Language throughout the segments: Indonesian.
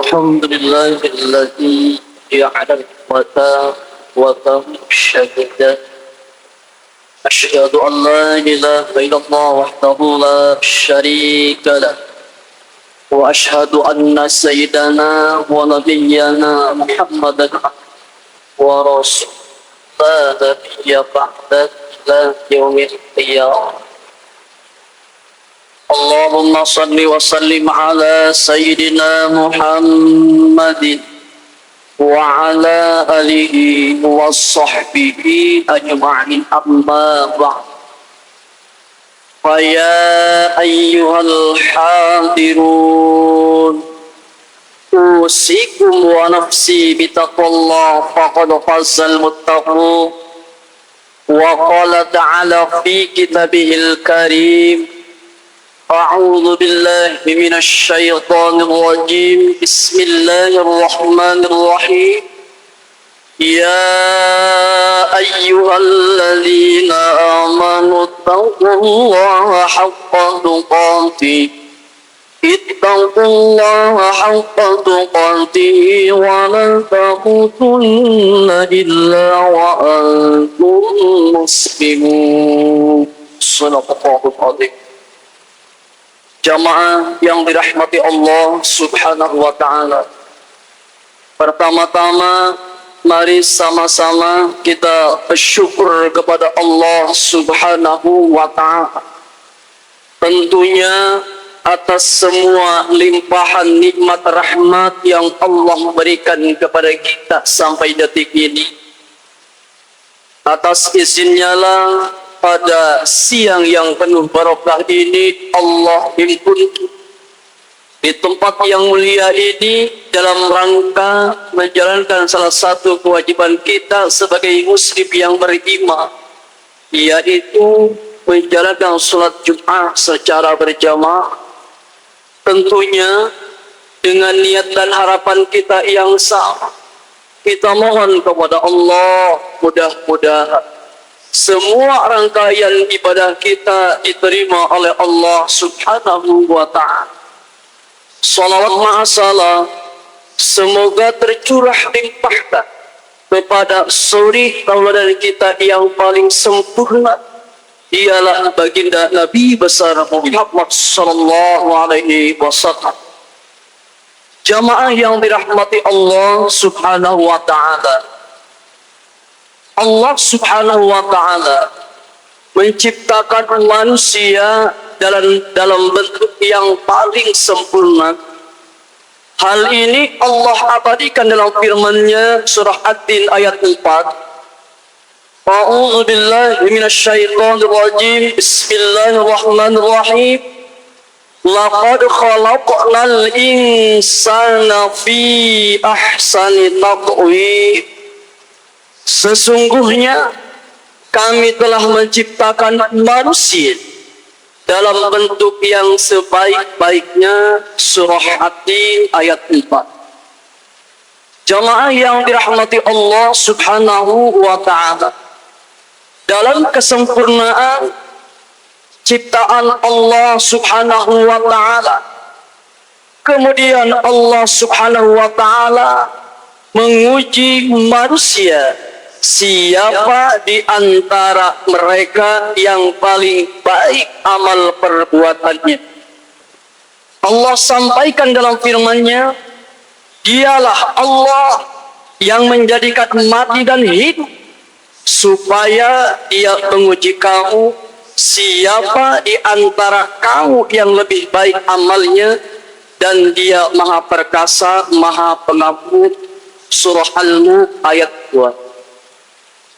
الحمد لله الذي جعل الفتى وتمشد. أشهد أن لا إله إلا الله وحده لا شريك له، وأشهد أن سيدنا ونبينا محمدا ورسوله لا نبي بعده إلى يوم القيامة. اللهم صل وسلم على سيدنا محمد وعلى آله وصحبه أجمعين، أما بعد. فيا أيها الحاضرون، أوصيكم ونفسي بتقوى الله فقد فاز المتقون. وقال تعالى في كتابه الكريم: أعوذ بالله من الشيطان الرجيم، بسم الله الرحمن الرحيم. يا أيها الذين آمنوا اتقوا الله حق تقاته ولا تموتن إلا وأنتم مسلمون. صدق الله العظيم. Jamaah yang dirahmati Allah Subhanahu wa Ta'ala, pertama-tama mari sama-sama kita bersyukur kepada Allah Subhanahu wa Ta'ala, tentunya atas semua limpahan nikmat rahmat yang Allah berikan kepada kita sampai detik ini. Atas izinnya lah pada siang yang penuh barokah ini Allah himpun di tempat yang mulia ini dalam rangka menjalankan salah satu kewajiban kita sebagai muslim yang beriman, yaitu menjalankan sholat Jumat secara berjamaah, tentunya dengan niat dan harapan kita yang sama. Kita mohon kepada Allah, mudah-mudahan semua rangkaian ibadah kita diterima oleh Allah Subhanahu wa Ta'ala. Salawat ma'asalah semoga tercurah limpahkan kepada suri tauladan kita yang paling sempurna, ialah baginda Nabi besar Muhammad sallallahu alaihi wasallam. Jamaah yang dirahmati Allah Subhanahu wa Ta'ala, Allah Subhanahu wa Ta'ala menciptakan manusia dalam bentuk yang paling sempurna. Hal ini Allah abadikan dalam firman-Nya surah Ad-Din ayat 4. A'udzu billahi minasyaitonir rajim. Bismillahirrahmanirrahim. Laqad khalaqnal insana fi ahsani taqwim. Sesungguhnya kami telah menciptakan manusia dalam bentuk yang sebaik-baiknya. Surah Ad-Din ayat 4. Jamaah yang dirahmati Allah Subhanahu wa Ta'ala, dalam kesempurnaan ciptaan Allah Subhanahu wa Ta'ala, kemudian Allah Subhanahu wa Ta'ala menguji manusia, siapa di antara mereka yang paling baik amal perbuatannya. Allah sampaikan dalam firman-Nya, dialah Allah yang menjadikan mati dan hidup supaya Dia menguji kamu, siapa di antara kamu yang lebih baik amalnya, dan Dia Maha Perkasa, Maha Pengampun. Surah Al-Mulk ayat 2.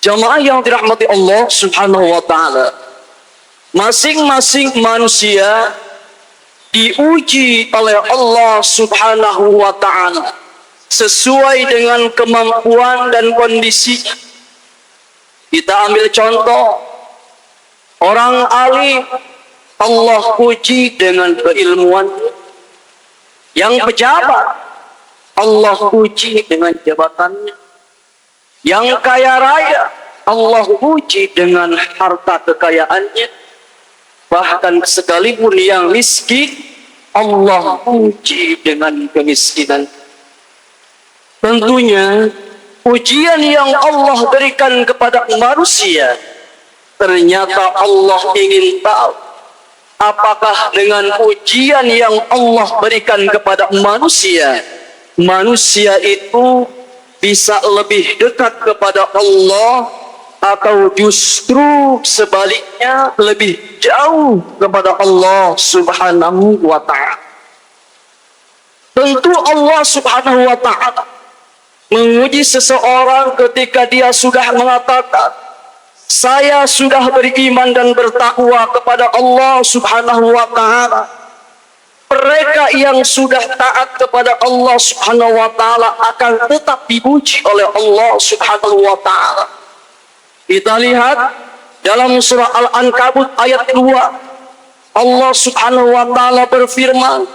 Jamaah yang dirahmati Allah Subhanahu wa Ta'ala, masing-masing manusia diuji oleh Allah Subhanahu wa Ta'ala sesuai dengan kemampuan dan kondisi. Kita ambil contoh orang alim, Allah uji dengan keilmuan. Yang pejabat, Allah uji dengan jabatannya. Yang kaya raya, Allah uji dengan harta kekayaannya. Bahkan sekalipun yang miskin, Allah uji dengan kemiskinan. Tentunya ujian yang Allah berikan kepada manusia, ternyata Allah ingin tahu apakah dengan ujian yang Allah berikan kepada manusia, manusia itu bisa lebih dekat kepada Allah atau justru sebaliknya lebih jauh kepada Allah Subhanahu wa ta'ala. Tentu Allah Subhanahu wa ta'ala menguji seseorang ketika dia sudah mengatakan, saya sudah beriman dan bertakwa kepada Allah Subhanahu wa ta'ala. Mereka yang sudah taat kepada Allah Subhanahu wa ta'ala akan tetap diuji oleh Allah Subhanahu wa ta'ala. Kita lihat dalam surah Al-Ankabut ayat 2, Allah Subhanahu wa ta'ala berfirman,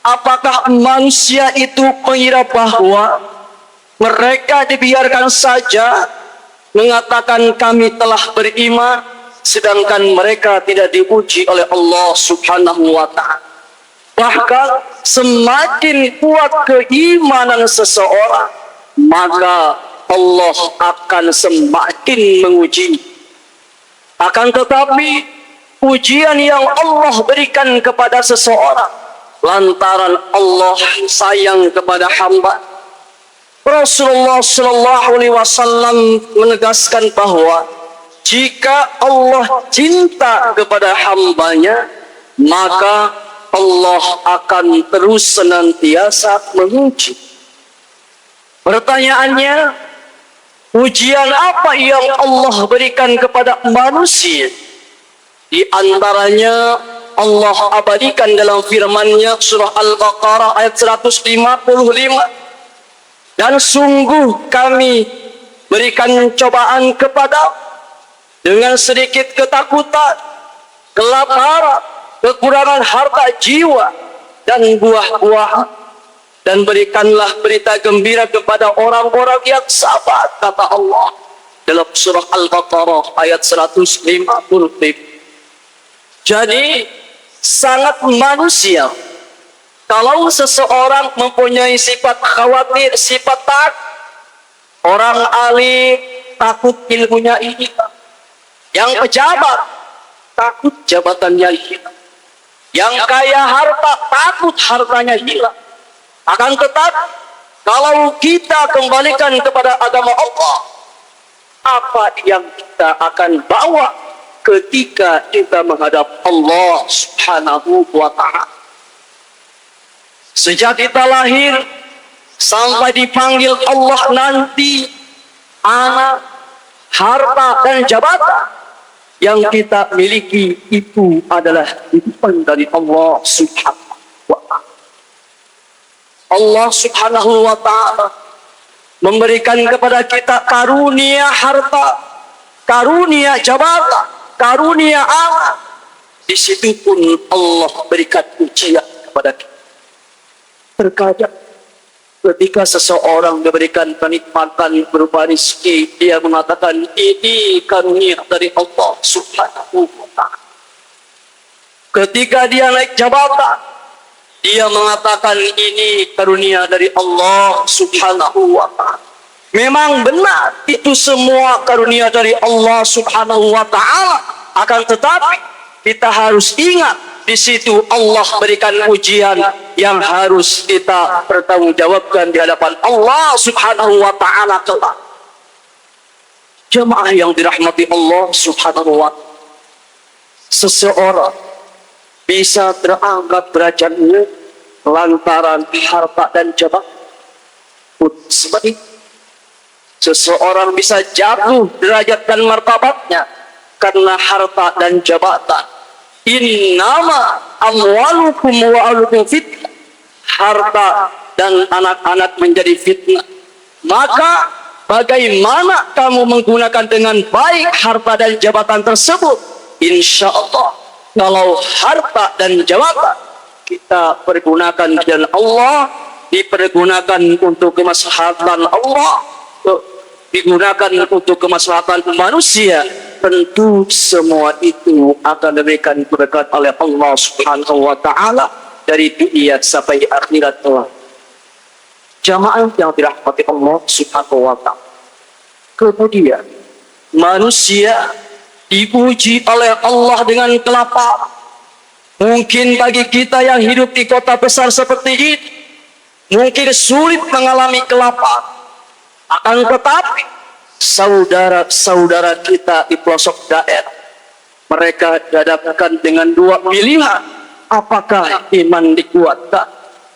apakah manusia itu mengira bahwa mereka dibiarkan saja mengatakan kami telah beriman, sedangkan mereka tidak diuji oleh Allah Subhanahu wa ta'ala. Bahkan semakin kuat keimanan seseorang, maka Allah akan semakin menguji. Akan tetapi ujian yang Allah berikan kepada seseorang lantaran Allah sayang kepada hamba. Rasulullah Shallallahu Alaihi Wasallam menegaskan bahwa jika Allah cinta kepada hambanya, maka Allah akan terus senantiasa menguji. Pertanyaannya, ujian apa yang Allah berikan kepada manusia? Di antaranya Allah abadikan dalam firman-Nya surah Al-Baqarah ayat 155. Dan sungguh kami berikan cobaan kepada dengan sedikit ketakutan, kelaparan, kekurangan harta jiwa dan buah-buahan, dan berikanlah berita gembira kepada orang-orang yang sabar, kata Allah dalam surah Al-Baqarah ayat 155. Jadi sangat manusia kalau seseorang mempunyai sifat khawatir, sifat takut. Orang alim takut ilmunya hilang, yang pejabat takut jabatannya hilang, yang kaya harta takut hartanya hilang. Akan tetapi kalau kita kembalikan kepada agama Allah, apa yang kita akan bawa ketika kita menghadap Allah Subhanahu wa ta'ala? Sejak kita lahir sampai dipanggil Allah nanti, anak, harta dan jabatan yang kita miliki itu adalah titipan dari Allah Subhanahu wa ta'ala. Allah Subhanahu wa ta'ala memberikan kepada kita karunia harta, karunia jabatan, karunia anak. Di situ pun Allah berikan ujian kepada kita. Terkadang ketika seseorang diberikan kenikmatan berupa rezeki, dia mengatakan ini karunia dari Allah Subhanahu wa ta'ala. Ketika dia naik jabatan, dia mengatakan ini karunia dari Allah Subhanahu wa ta'ala. Memang benar itu semua karunia dari Allah Subhanahu wa ta'ala. Akan tetapi kita harus ingat, di situ Allah berikan ujian yang harus kita pertanggungjawabkan di hadapan Allah Subhanahu wa ta'ala kelak. Jemaah yang dirahmati Allah Subhanahu wa ta'ala, seseorang bisa terangkat derajatnya lantaran harta dan jabatan. Seperti seseorang bisa jatuh derajat dan martabatnya karena harta dan jabatan. Innama amwalukum wa aulukum fitnah. Harta dan anak-anak menjadi fitnah. Maka bagaimana kamu menggunakan dengan baik harta dan jabatan tersebut? Insya Allah, kalau harta dan jabatan kita pergunakan di jalan Allah, dipergunakan untuk kemaslahatan Allah, digunakan untuk kemaslahatan manusia, tentu semua itu akan diberikan berkat oleh Allah Subhanahu wa ta'ala dari dunia sampai akhirat kelak. Jamaah yang dirahmati Allah Subhanahu wa ta'ala. Kemudian manusia diuji oleh Allah dengan kelaparan. Mungkin bagi kita yang hidup di kota besar seperti ini, mungkin sulit mengalami kelaparan. Akan tetapi saudara-saudara kita di pelosok daerah, mereka dihadapkan dengan dua pilihan. Apakah iman dikuatkan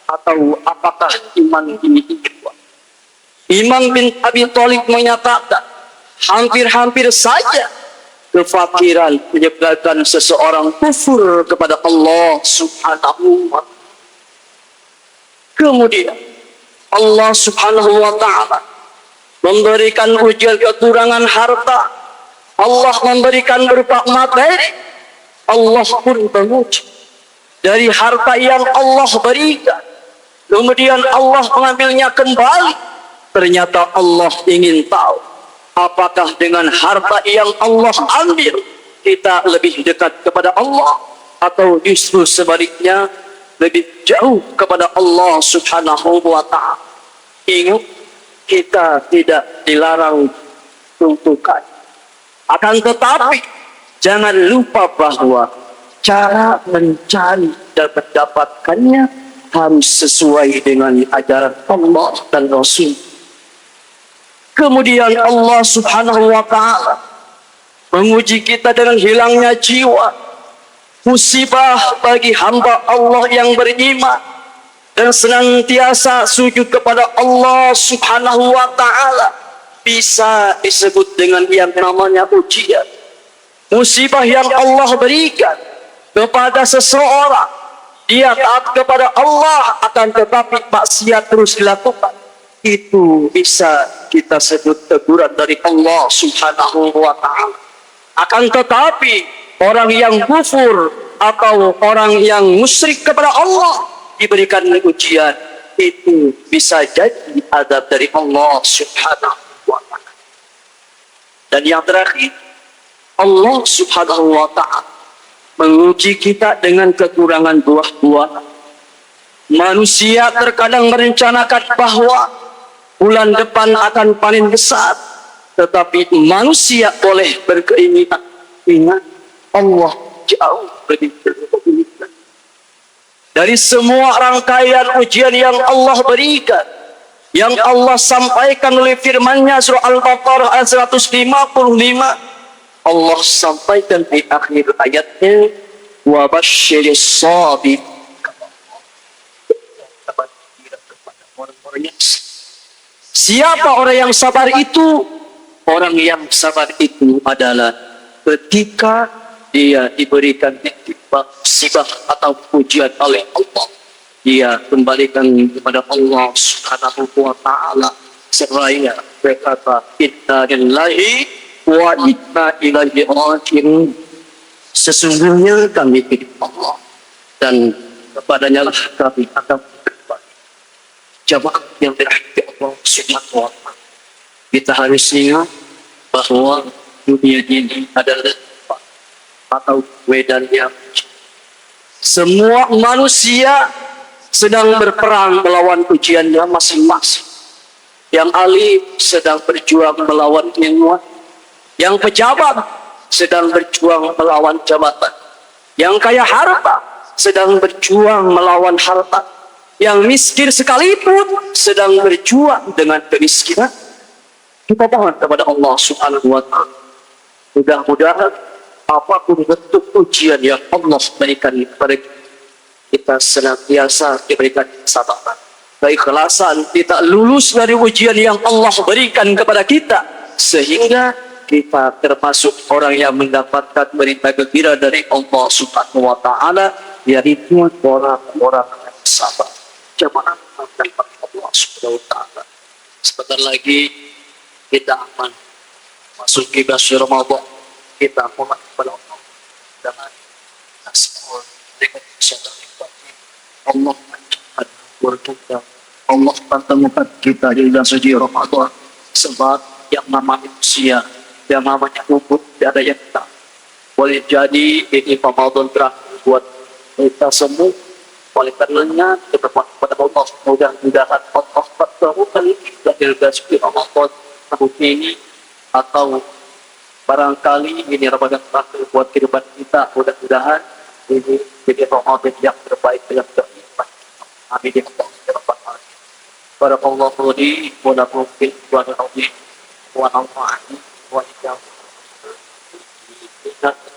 atau apakah iman ini dikuat? Imam bin Abi Thalib menyatakan, hampir-hampir saja kefakiran menyebabkan seseorang kufur kepada Allah Subhanahu wa ta'ala. Kemudian Allah Subhanahu wa ta'ala memberikan ujian kekurangan harta. Allah memberikan berupa materi. Allah pun menguji dari harta yang Allah berikan. Kemudian Allah mengambilnya kembali. Ternyata Allah ingin tahu, apakah dengan harta yang Allah ambil kita lebih dekat kepada Allah, atau justru sebaliknya lebih jauh kepada Allah Subhanahu wa ta'ala. Ingat, kita tidak dilarang tuntukan. Akan tetapi jangan lupa bahwa cara mencari dan mendapatkannya harus sesuai dengan ajaran Allah dan Rasul. Kemudian Allah Subhanahu wa ta'ala menguji kita dengan hilangnya jiwa. Musibah bagi hamba Allah yang beriman dan senantiasa sujud kepada Allah Subhanahu wa ta'ala bisa disebut dengan yang namanya ujian. Musibah yang Allah berikan kepada seseorang, dia taat kepada Allah akan tetapi maksiat terus dilakukan, itu bisa kita sebut teguran dari Allah Subhanahu wa ta'ala. Akan tetapi orang yang kufur atau orang yang musyrik kepada Allah diberikan ujian, itu bisa jadi adab dari Allah Subhanahu wa ta'ala. Dan yang terakhir, Allah Subhanahu wa ta'ala menguji kita dengan kekurangan buah-buahan. Manusia terkadang merencanakan bahwa bulan depan akan panen besar, tetapi manusia boleh berkeinginan. Ingat, Allah jauh lebih berkeinginan. Dari semua rangkaian ujian yang Allah berikan, yang Allah sampaikan oleh firman-Nya surah Al-Baqarah ayat 155, Allah sampaikan di akhir ayatnya, wa basyiris sabir. Siapa orang yang sabar itu? Orang yang sabar itu adalah ketika dia diberikan musibah atau ujian oleh Allah, dia kembalikan kepada Allah Subhanahu wa ta'ala seraya berkata, inna lillahi wa inna ilaihi raji'un. Sesungguhnya kami milik Allah dan kepadanya lah kami akan kembali. Jamaah yang dirahmati Allah Subhanahu wa ta'ala, kita harus ingat bahwa dunia ini adalah atau medan yang semua manusia sedang berperang melawan ujiannya masing-masing. Yang alim sedang berjuang melawan ilmuwan, yang pejabat sedang berjuang melawan jabatan, yang kaya harta sedang berjuang melawan harta, yang miskin sekalipun sedang berjuang dengan kemiskinan. Kita mohon kepada Allah Subhanahu wa ta'ala, mudah-mudahan apapun bentuk ujian yang Allah berikan kepada kita senantiasa diberikan kesabaran, keikhlasan, kita lulus dari ujian yang Allah berikan kepada kita, sehingga kita termasuk orang yang mendapatkan berita gembira dari Allah Subhanahu wa ta'ala, yaitu orang-orang yang sabar. Jamaah Allah Subhanahu wa ta'ala, sebentar lagi kita akan masuk ke bulan Ramadan. Kita mohon kepada Allah dengan semua dengan kesadaran Allah akan berdoa, Allah akan temukan kita di bulan suci Ramadan. Sebab yang namanya usia, yang namanya umur, tidak ada yang tak. Boleh jadi ini Ramadan terakhir buat kita semua. Oleh karenanya kita mohon kepada Allah, mudah-mudahan Allah tahukan lahir dari Ramadan tahun ini, atau barangkali ini Ramadan terakhir buat kehidupan kita. Mudah-mudahan ini jadi Ramadan yang terbaik, yang terikat. Amin ya rabbal alamin. Barakallahu li wa lakum fil Qur'anil azim wa nafa'ani wa iyyakum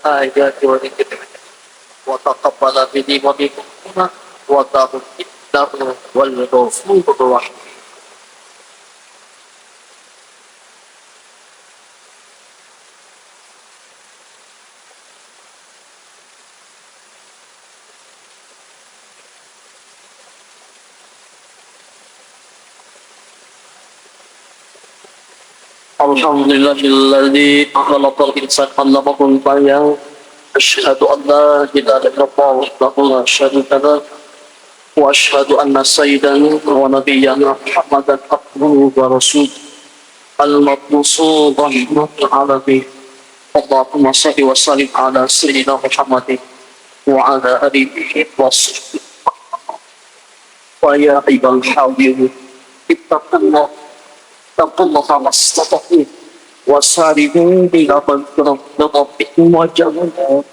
ayati wa dzikri wa taqabbala minni wa minkum wa taqabbal wal ghafurur rahim. Alhamdulillahilladzi khalaqal insana 'allamahu al-bayan. Asyhadu an la ilaha illallah wahdahu la syarika lah wa asyhadu anna sayyidana wa nabiyyana Muhammadan abduhu wa rasuluh al-mab'uusu rahmatal alamin. Allahumma shalli wa sallim ala sayyidina Muhammadin wa ala alihi wa sahbihi wa ya ibal hadirin ittaqullah taqullaha mastata'tum wasari'u ila magfiratin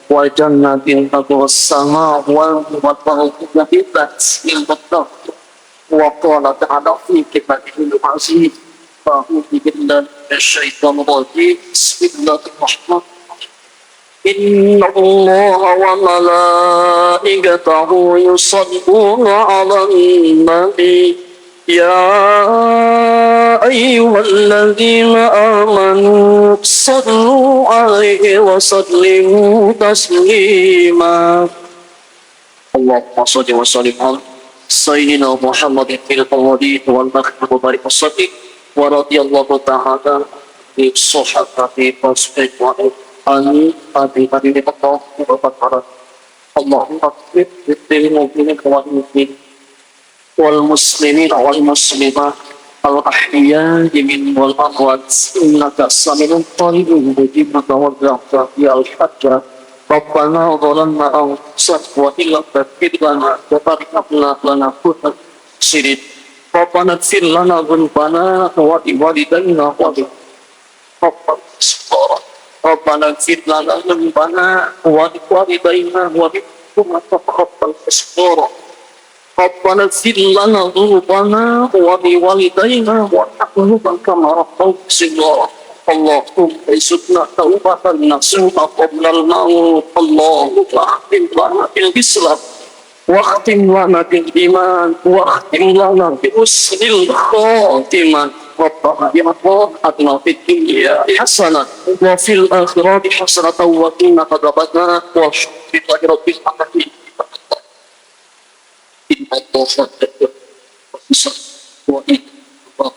wa jannatin taqwasaha wal muwaffaqati tasil muttaqin wa qala ta'ala fi kitabihil aziz fa'udzu billahi minasyaitonir rajim. Bismillahirrahmanirrahim. Inna Allaha wa malaikatahu yusalluna 'alan nabi ya ayyuhalladzina amanu sallu 'alaihi wa sallimu taslima. Allahumma shalli wa sallim 'ala sayyidina Muhammadin fil awwalin wal akhirin wa barik wa sallim wa radiyallahu ta'ala bi sahabati tasbihu Amin. Allahumma lil mu'minin wal muslimin wal muslimin wal muslimat al ahya'i minhum wal amwat innaka sami'un qaribun mujibud da'wat ya al hajj. Rabbana zalamna anfusana wa illam taghfir lana wa tarhamna lanakunanna minadh-khasirin. Rabbana ighfir lana dhunubana wa liwalidayna wa lil Rabbana ighfir lana dzunubana wa liwalidayna wa lil taqabbal isghfar. Rabbana ighfir lana dzunubana wa liwalidayna wa taqabbal kama rabbayna shighara. Allahumma isudna taubatan nasuha qabla al-maut. Allahumma akhtim lana bil islam wa akhtim lana bil iman wa akhtim lana bi husnil khatimah. Rabbana ya Allah atina fid dunya hasanah wa fil akhirati hasanah wa qina adzabannar wa billahi rabbil alamin. Inna Allaha wa inna